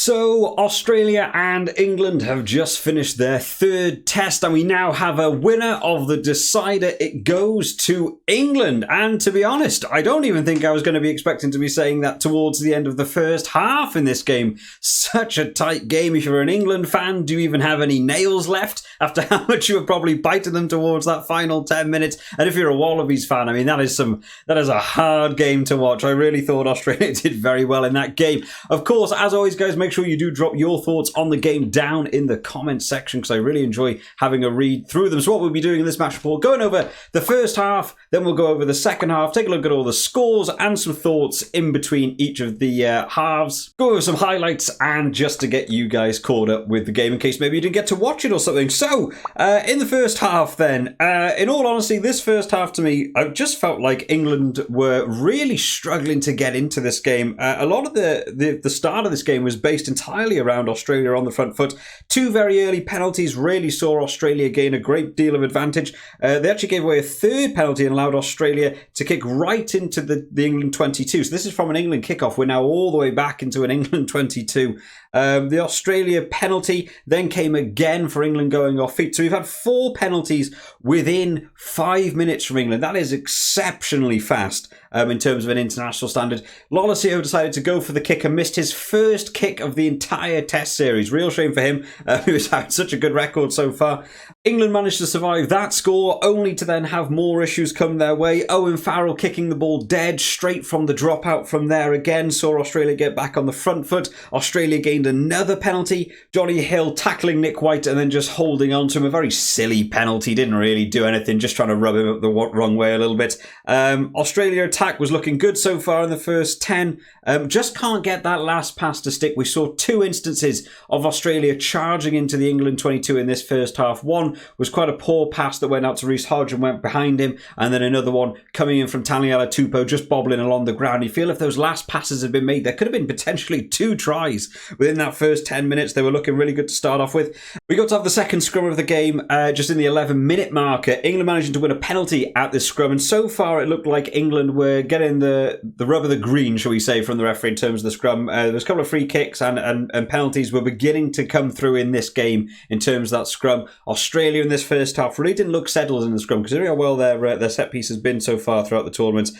So, Australia and England have just finished their third test, and we now have a winner of the decider. It goes to England. And to be honest, I don't even think I was going to be expecting to be saying that towards the end of the first half in this game. Such a tight game. If you're an England fan, do you even have any nails left after how much you were probably biting them towards that final 10 minutes? And if you're a Wallabies fan, I mean, that is a hard game to watch. I really thought Australia did very well in that game. Of course, as always, guys, make sure you do drop your thoughts on the game down in the comments section, because I really enjoy having a read through them. So what we'll be doing in this match report, going over the first half, then we'll go over the second half, take a look at all the scores and some thoughts in between each of the halves, go over some highlights, and just to get you guys caught up with the game in case maybe you didn't get to watch it or something. So in the first half then, in all honesty, this first half to me, I just felt like England were really struggling to get into this game. A lot of the start of this game was based entirely around Australia on the front foot. Two very early penalties really saw Australia gain a great deal of advantage. They actually gave away a third penalty and allowed Australia to kick right into the England 22. So this is from an England kickoff. We're now all the way back into an England 22. The Australia penalty then came again for England going off feet. So we've had 4 penalties within 5 minutes from England. That is exceptionally fast in terms of an international standard. Lolosio decided to go for the kick and missed his first kick of the entire test series. Real shame for him, who has had such a good record so far. England managed to survive that score, only to then have more issues come their way. Owen Farrell kicking the ball dead straight from the dropout from there again saw Australia get back on the front foot. Australia gained another penalty. Johnny Hill tackling Nick White and then just holding on to him. A very silly penalty, didn't really do anything, just trying to rub him up the wrong way a little bit. Australia attack was looking good so far in the first 10. Just can't get that last pass to stick. We saw 2 instances of Australia charging into the England 22 in this first half. One was quite a poor pass that went out to Reece Hodge and went behind him, and then another one coming in from Taniela Tupou just bobbling along the ground. You feel if those last passes had been made, there could have been potentially 2 tries within that first 10 minutes. They were looking really good to start off with. We got to have the second scrum of the game just in the 11-minute marker. England managing to win a penalty at this scrum, and so far it looked like England were getting the rub of the green, shall we say, from the referee in terms of the scrum. There was a couple of free kicks and penalties were beginning to come through in this game in terms of that scrum. Australia in this first half really didn't look settled in the scrum, considering how well their set piece has been so far throughout the tournament.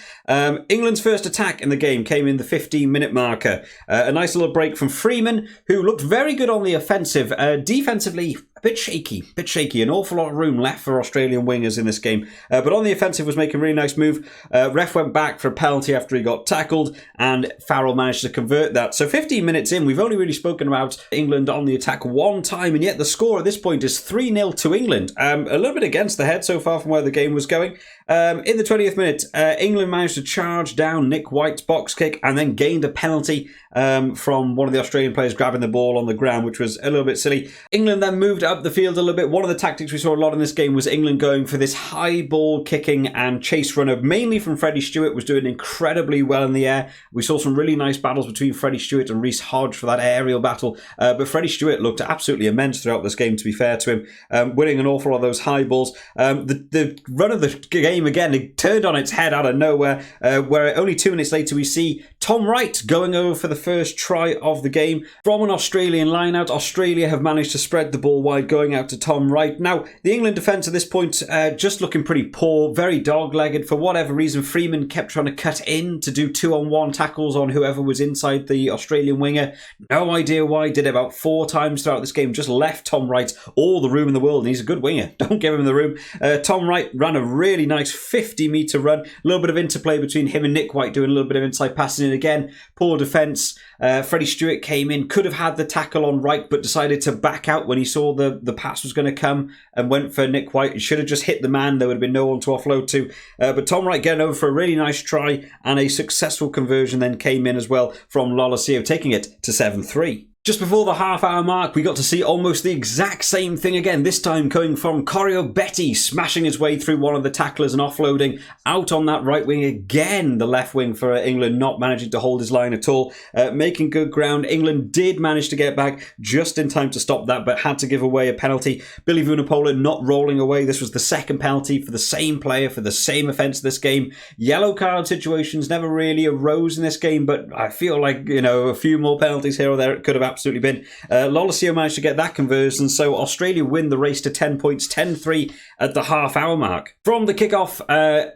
England's first attack in the game came in the 15-minute marker. A nice little break from Freeman, who looked very good on the offensive. Defensively, a bit shaky. An awful lot of room left for Australian wingers in this game. But on the offensive was making a really nice move. Ref went back for a penalty after he got tackled, and Farrell managed to convert that. So 15 minutes in, we've only really spoken about England on the attack one time, and yet the score at this point is 3-0 to England. A little bit against the head so far from where the game was going. In the 20th minute, England managed to charge down Nick White's box kick and then gained a penalty from one of the Australian players grabbing the ball on the ground, which was a little bit silly. England then moved up the field a little bit. One of the tactics we saw a lot in this game was England going for this high ball kicking and chase runner, mainly from Freddie Stewart, was doing incredibly well in the air. We saw some really nice battles between Freddie Stewart and Reece Hodge for that aerial battle, but Freddie Stewart looked absolutely immense throughout this game, to be fair to him, winning an awful lot of those high balls. The run of the game, again, it turned on its head out of nowhere, where only 2 minutes later we see Tom Wright going over for the first try of the game. From an Australian line-out, Australia have managed to spread the ball wide, going out to Tom Wright. Now, the England defence at this point just looking pretty poor, very dog-legged. For whatever reason, Freeman kept trying to cut in to do 2-on-1 tackles on whoever was inside the Australian winger. No idea why. Did it about 4 times throughout this game. Just left Tom Wright all the room in the world, and he's a good winger. Don't give him the room. Tom Wright ran a really nice 50-metre run. A little bit of interplay between him and Nick White, doing a little bit of inside passing in again. Poor defence. Freddie Stewart came in, could have had the tackle on Wright, but decided to back out when he saw the pass was going to come and went for Nick White. He should have just hit the man. There would have been no one to offload to. But Tom Wright getting over for a really nice try, and a successful conversion then came in as well from Lolosio, taking it to 7-3. Just before the half-hour mark, we got to see almost the exact same thing again, this time coming from Corio Betty, smashing his way through one of the tacklers and offloading out on that right wing again. The left wing for England not managing to hold his line at all, making good ground. England did manage to get back just in time to stop that, but had to give away a penalty. Billy Vunipola not rolling away. This was the second penalty for the same player for the same offence this game. Yellow card situations never really arose in this game, but I feel like, a few more penalties here or there, it could have absolutely been. Lolosio managed to get that conversion, so Australia win the race to 10 points, 10-3 at the half-hour mark. From the kickoff,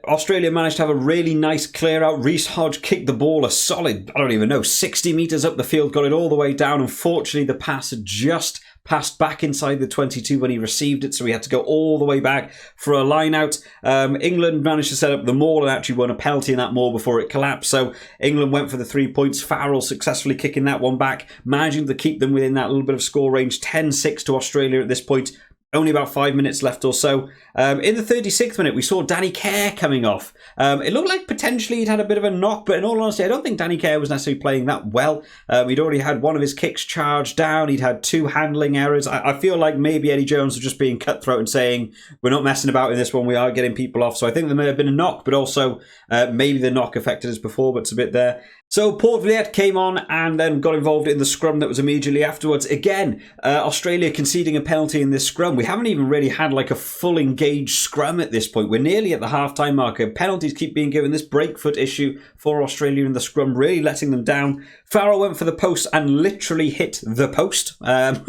Australia managed to have a really nice clear-out. Reece Hodge kicked the ball a solid, I don't even know, 60 metres up the field, got it all the way down. Unfortunately, the pass had just passed back inside the 22 when he received it, so he had to go all the way back for a line-out. England managed to set up the maul and actually won a penalty in that maul before it collapsed, so England went for the 3 points. Farrell successfully kicking that one back, managing to keep them within that little bit of score range. 10-6 to Australia at this point. Only about 5 minutes left or so. In the 36th minute, we saw Danny Care coming off. It looked like potentially he'd had a bit of a knock, but in all honesty, I don't think Danny Care was necessarily playing that well. He'd already had one of his kicks charged down. He'd had 2 handling errors. I feel like maybe Eddie Jones was just being cutthroat and saying, we're not messing about in this one, we are getting people off. So I think there may have been a knock, but also maybe the knock affected us before, but it's a bit there. So Port Villette came on and then got involved in the scrum that was immediately afterwards. Again, Australia conceding a penalty in this scrum. We haven't even really had like a full engaged scrum at this point. We're nearly at the half-time marker. Penalties keep being given. This breakfoot issue for Australia in the scrum really letting them down. Farrell went for the post and literally hit the post and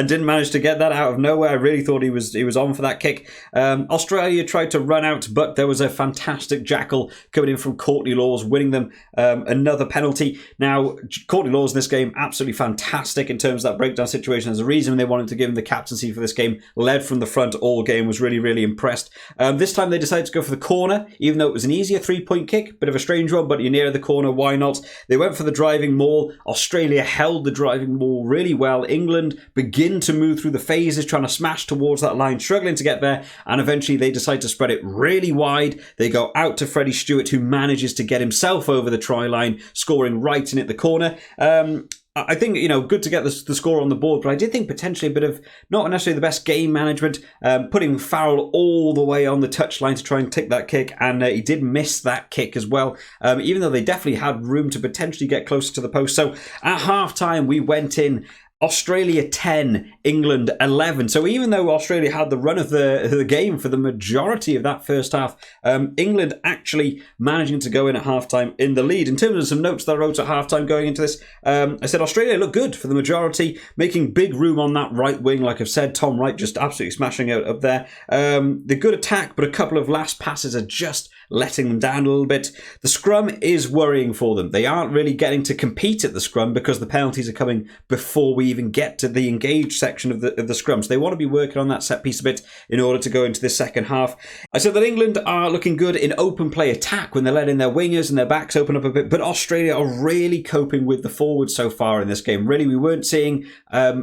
didn't manage to get that out of nowhere. I really thought he was on for that kick. Australia tried to run out, but there was a fantastic jackal coming in from Courtney Laws, winning them another penalty. Now, Courtney Laws in this game, absolutely fantastic in terms of that breakdown situation. There's a reason they wanted to give him the captaincy for this game. Led from the front all game, was really, really impressed. This time they decided to go for the corner, even though it was an easier 3-point kick. Bit of a strange one, but you're near the corner, why not? They went for the driving maul. Australia held the driving maul really well. England begin to move through the phases, trying to smash towards that line, struggling to get there, and eventually they decide to spread it really wide. They go out to Freddie Stewart, who manages to get himself over the try line, scoring right in at the corner. I think, good to get the score on the board, but I did think potentially a bit of not necessarily the best game management, putting Farrell all the way on the touchline to try and take that kick, and he did miss that kick as well, even though they definitely had room to potentially get closer to the post. So at half-time, we went in Australia 10, England 11. So even though Australia had the run of the game for the majority of that first half, England actually managing to go in at halftime in the lead. In terms of some notes that I wrote at halftime going into this, I said Australia looked good for the majority, making big room on that right wing. Like I've said, Tom Wright just absolutely smashing it up there. The good attack, but a couple of last passes are just letting them down a little bit. The scrum is worrying for them. They aren't really getting to compete at the scrum because the penalties are coming before we even get to the engaged section of the scrum. So they want to be working on that set piece a bit in order to go into this second half. I said that England are looking good in open play attack when they're letting their wingers and their backs open up a bit, but Australia are really coping with the forwards so far in this game. Really, we weren't seeing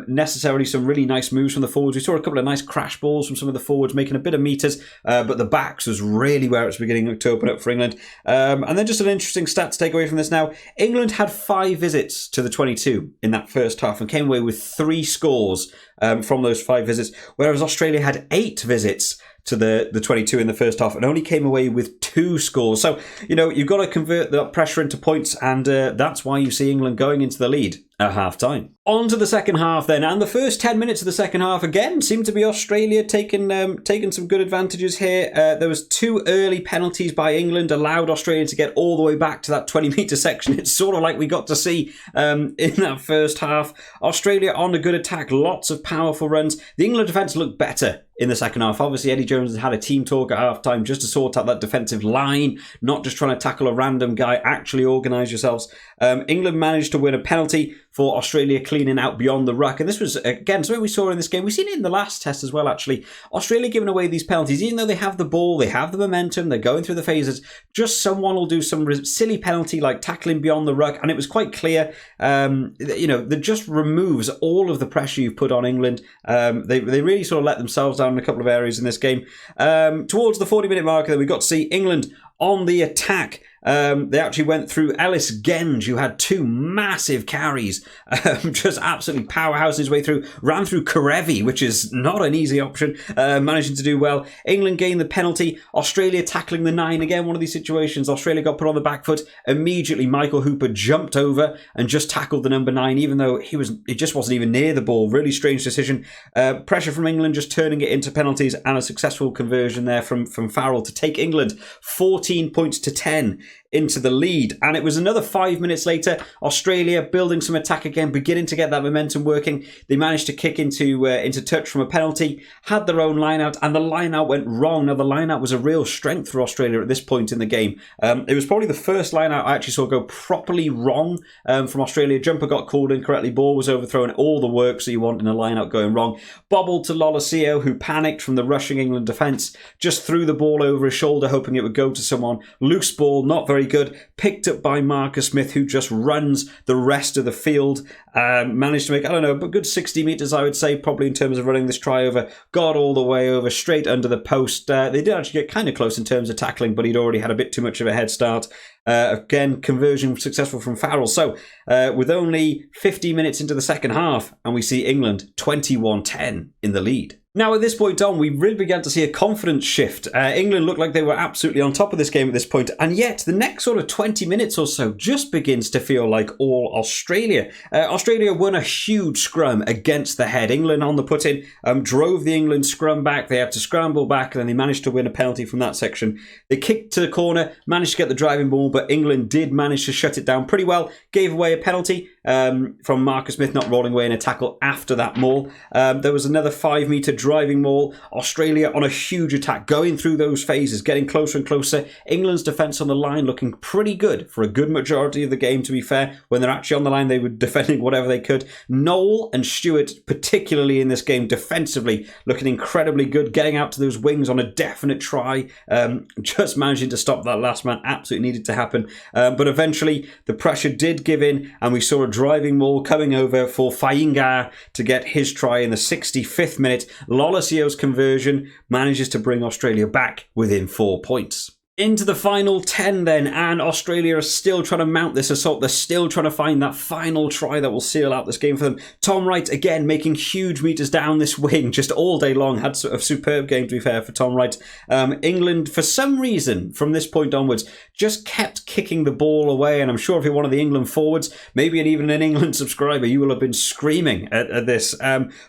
necessarily some really nice moves from the forwards. We saw a couple of nice crash balls from some of the forwards, making a bit of meters, but the backs was really where it's beginning to open up for England. And then just an interesting stat to take away from this now. England had 5 visits to the 22 in that first half and came away with 3 scores from those 5 visits, whereas Australia had 8 visits to the 22 in the first half and only came away with 2 scores. So, you've got to convert that pressure into points, and that's why you see England going into the lead at half-time. On to the second half then, and the first 10 minutes of the second half again seemed to be Australia taking some good advantages here. There was 2 early penalties by England, allowed Australia to get all the way back to that 20-metre section. It's sort of like we got to see in that first half. Australia on a good attack, lots of powerful runs. The England defence looked better in the second half. Obviously, Eddie Jones had a team talk at half-time just to sort out that defensive line, not just trying to tackle a random guy, actually organise yourselves. England managed to win a penalty for Australia cleaning out beyond the ruck. And this was, again, something we saw in this game. We've seen it in the last test as well, actually. Australia giving away these penalties, even though they have the ball, they have the momentum, they're going through the phases, just someone will do some silly penalty like tackling beyond the ruck. And it was quite clear, that just removes all of the pressure you've put on England. They really sort of let themselves down in a couple of areas in this game. Towards the 40-minute marker, then we got to see England on the attack. They actually went through Ellis Genge, who had 2 massive carries, just absolutely powerhousing his way through, ran through Karevi, which is not an easy option, managing to do well. England gained the penalty, Australia tackling the 9, again one of these situations, Australia got put on the back foot, immediately Michael Hooper jumped over and just tackled the number 9, even though he just wasn't even near the ball. Really strange decision. Pressure from England, just turning it into penalties, and a successful conversion there from Farrell to take England 14 points to 10 into the lead. And it was another 5 minutes later, Australia building some attack again, beginning to get that momentum working. They managed to kick into touch from a penalty, had their own line-out, and the line-out went wrong. Now, the line-out was a real strength for Australia at this point in the game. It was probably the first line-out I actually saw go properly wrong from Australia. Jumper got called incorrectly, ball was overthrown, all the works that you want in a line-out going wrong. Bobbled to Lolosio, who panicked from the rushing England defence, just threw the ball over his shoulder, hoping it would go to someone. Loose ball, not very good, picked up by Marcus Smith, who just runs the rest of the field. Managed to make, I don't know, a good 60 metres, I would say, probably in terms of running this try over. Got all the way over, straight under the post. They did actually get kind of close in terms of tackling, but he'd already had a bit too much of a head start. Again, conversion successful from Farrell. So, with only 50 minutes into the second half, and we see England 21-10 in the lead. Now, at this point on, we really began to see a confidence shift. England looked like they were absolutely on top of this game at this point, and yet the next sort of 20 minutes or so just begins to feel like all Australia. Australia won a huge scrum against the head. England on the put-in drove the England scrum back. They had to scramble back, and then they managed to win a penalty from that section. They kicked to the corner, managed to get the driving ball, but England did manage to shut it down pretty well. Gave away a penalty from Marcus Smith not rolling away in a tackle after that maul. There was another 5-metre driving maul. Australia on a huge attack, going through those phases, getting closer and closer. England's defence on the line looking pretty good for a good majority of the game, to be fair. When they're actually on the line, they were defending whatever they could. Noel and Stewart, particularly in this game, defensively, looking incredibly good, getting out to those wings on a definite try. Just managing to stop that last man. Absolutely needed to happen. But eventually, the pressure did give in, and we saw a driving maul coming over for Fainga to get his try in the 65th minute. Lolosio's conversion manages to bring Australia back within 4 points. Into the final 10 then, and Australia are still trying to mount this assault. They're still trying to find that final try that will seal out this game for them. Tom Wright, again, making huge meters down this wing just all day long. Had a superb game, to be fair, for Tom Wright. England, for some reason, from this point onwards, just kept kicking the ball away, and I'm sure if you're one of the England forwards, maybe even an England subscriber, you will have been screaming at this.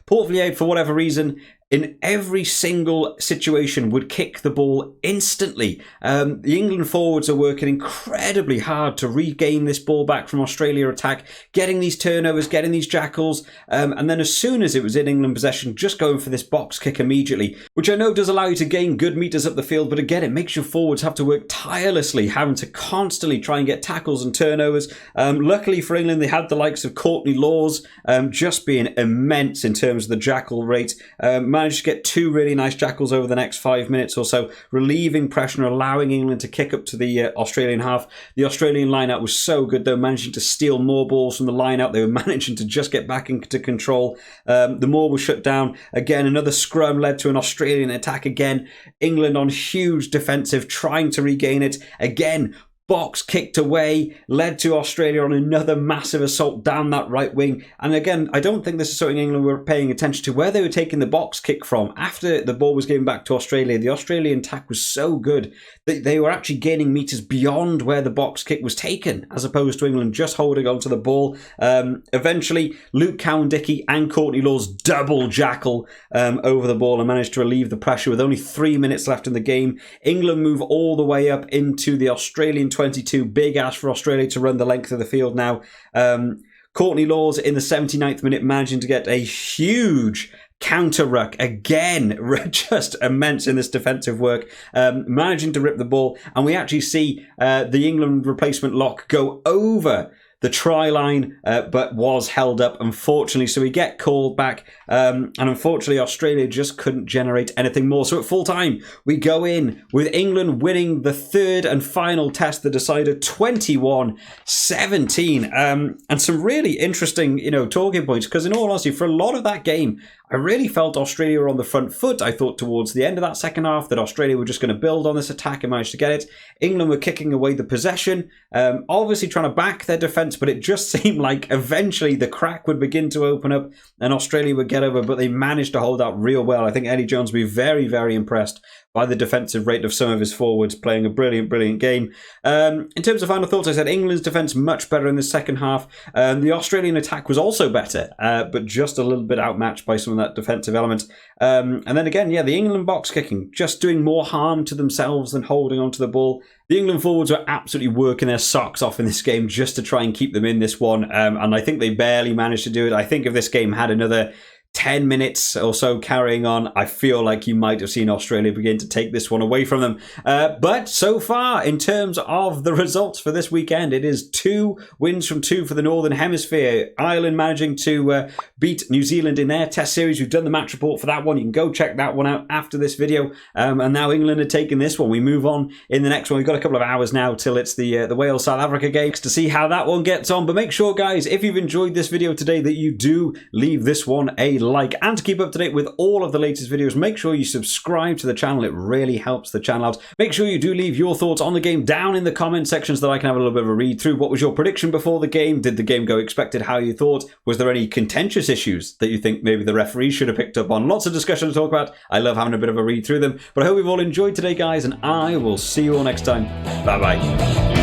Port Valier, for whatever reason, in every single situation would kick the ball instantly. The England forwards are working incredibly hard to regain this ball back from Australia attack, getting these turnovers, getting these jackals, and then as soon as it was in England possession, just going for this box kick immediately, which I know does allow you to gain good meters up the field, but again, it makes your forwards have to work tirelessly, having to constantly try and get tackles and turnovers. Luckily for England, they had the likes of Courtney Laws just being immense in terms of the jackal rate. Managed to get 2 really nice jackals over the next 5 minutes or so, relieving pressure and allowing England to kick up to the Australian half. The Australian line-out was so good, though, managing to steal more balls from the line-out. They were managing to just get back into control. The maul was shut down. Again, another scrum led to an Australian attack again. England on huge defensive, trying to regain it. Again, box kicked away, led to Australia on another massive assault down that right wing. And again, I don't think this is something England were paying attention to, where they were taking the box kick from. After the ball was given back to Australia, the Australian attack was so good that they were actually gaining meters beyond where the box kick was taken, as opposed to England just holding on to the ball. Eventually, Luke Cowan-Dickey and Courtney Laws double jackal over the ball and managed to relieve the pressure with only 3 minutes left in the game. England move all the way up into the Australian 22. Big ask for Australia to run the length of the field now. Courtney Laws in the 79th minute managing to get a huge counter ruck again, just immense in this defensive work, managing to rip the ball, and we actually see the England replacement lock go over the try line, but was held up, unfortunately. So we get called back, and unfortunately Australia just couldn't generate anything more. So at full time, we go in with England winning the third and final test, the decider, 21-17. And some really interesting, talking points, because in all honesty, for a lot of that game, I really felt Australia were on the front foot. I thought towards the end of that second half that Australia were just going to build on this attack and manage to get it. England were kicking away the possession, obviously trying to back their defence, but it just seemed like eventually the crack would begin to open up and Australia would get over, but they managed to hold out real well. I think Eddie Jones will be very, very impressed by the defensive rate of some of his forwards, playing a brilliant, brilliant game. In terms of final thoughts, I said England's defence much better in the second half. The Australian attack was also better, but just a little bit outmatched by some of that defensive element. And then again, the England box kicking, just doing more harm to themselves than holding onto the ball. The England forwards were absolutely working their socks off in this game just to try and keep them in this one, and I think they barely managed to do it. I think if this game had another 10 minutes or so carrying on, I feel like you might have seen Australia begin to take this one away from them. But so far, in terms of the results for this weekend, it is 2 wins from 2 for the Northern Hemisphere. Ireland managing to beat New Zealand in their test series. We've done the match report for that one. You can go check that one out after this video. And now England are taking this one. We move on in the next one. We've got a couple of hours now till it's the Wales-South Africa game to see how that one gets on. But make sure, guys, if you've enjoyed this video today, that you do leave this one a like. And to keep up to date with all of the latest videos, make sure you subscribe to the channel. It really helps the channel out. Make sure you do leave your thoughts on the game down in the comment section so that I can have a little bit of a read through. What was your prediction before the game? Did the game go expected how you thought? Was there any contentious issues that you think maybe the referee should have picked up on? Lots of discussion to talk about. I love having a bit of a read through them. But I hope you've all enjoyed today, guys, and I will see you all next time. Bye-bye.